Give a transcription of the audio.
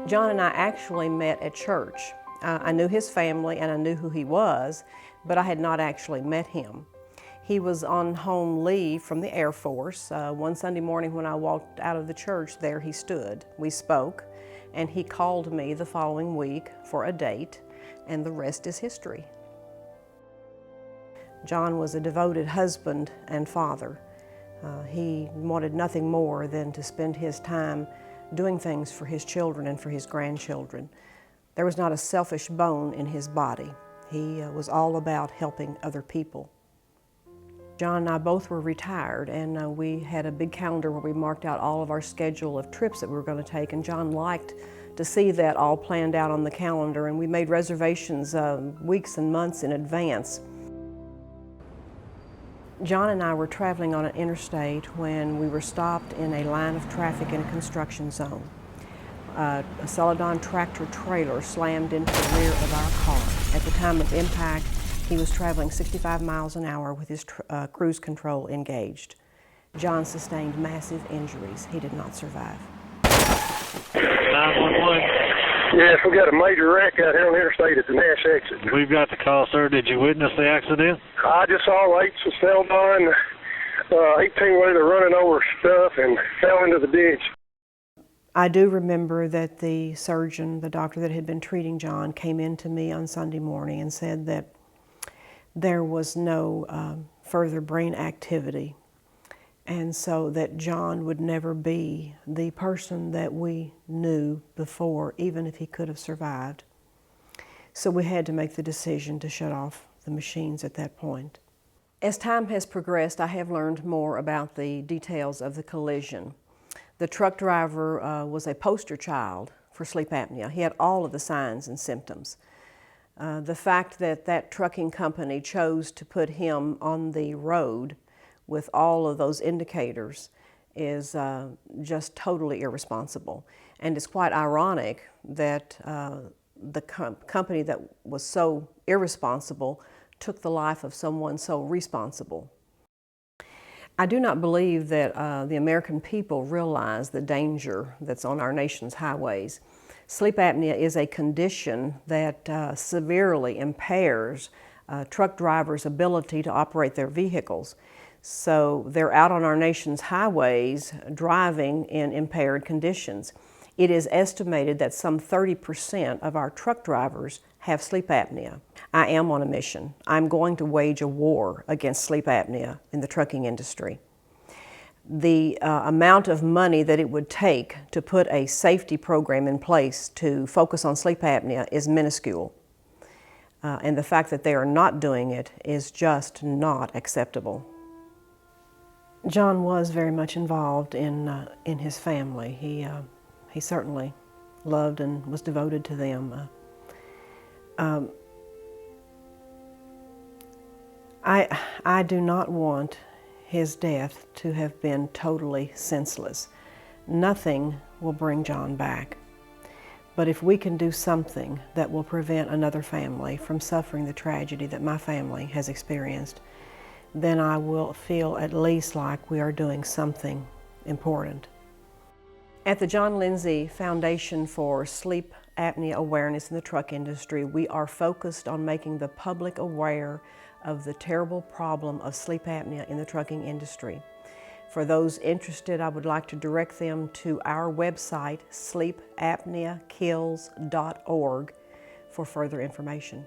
John and I actually met at church. I knew his family and I knew who he was, but I had not actually met him. He was on home leave from the Air Force. One Sunday morning when I walked out of the church, there he stood. We spoke, and he called me the following week for a date, and the rest is history. John was a devoted husband and father. He wanted nothing more than to spend his time doing things for his children and for his grandchildren. There was not a selfish bone in his body. He was all about helping other people. John and I both were retired, and we had a big calendar where we marked out all of our schedule of trips that we were going to take, and John liked to see that all planned out on the calendar, and we made reservations weeks and months in advance. John and I were traveling on an interstate when we were stopped in a line of traffic in a construction zone. A Celadon tractor trailer slammed into the rear of our car. At the time of impact, he was traveling 65 miles an hour with his cruise control engaged. John sustained massive injuries. He did not survive. 911. Yes, we got a major wreck out here on the interstate at the Nash exit. We've got the call, sir. Did you witness the accident? I just saw eights of Celadon, 18-wheeler running over stuff and fell into the ditch. I do remember that the surgeon, the doctor that had been treating John, came in to me on Sunday morning and said that there was no further brain activity, and so that John would never be the person that we knew before, even if he could have survived. So we had to make the decision to shut off the machines at that point. As time has progressed, I have learned more about the details of the collision. The truck driver was a poster child for sleep apnea. He had all of the signs and symptoms. The fact that that trucking company chose to put him on the road with all of those indicators is just totally irresponsible. And it's quite ironic that the company that was so irresponsible took the life of someone so responsible. I do not believe that the American people realize the danger that's on our nation's highways. Sleep apnea is a condition that severely impairs truck drivers' ability to operate their vehicles. So they're out on our nation's highways driving in impaired conditions. It is estimated that some 30% of our truck drivers have sleep apnea. I am on a mission. I'm going to wage a war against sleep apnea in the trucking industry. The amount of money that it would take to put a safety program in place to focus on sleep apnea is minuscule. And the fact that they are not doing it is just not acceptable. John was very much involved in his family. He certainly loved and was devoted to them. I do not want his death to have been totally senseless. Nothing will bring John back. But if we can do something that will prevent another family from suffering the tragedy that my family has experienced, then I will feel at least like we are doing something important. At the John Lindsay Foundation for Sleep Apnea Awareness in the Truck Industry, we are focused on making the public aware of the terrible problem of sleep apnea in the trucking industry. For those interested, I would like to direct them to our website, sleepapneakills.org, for further information.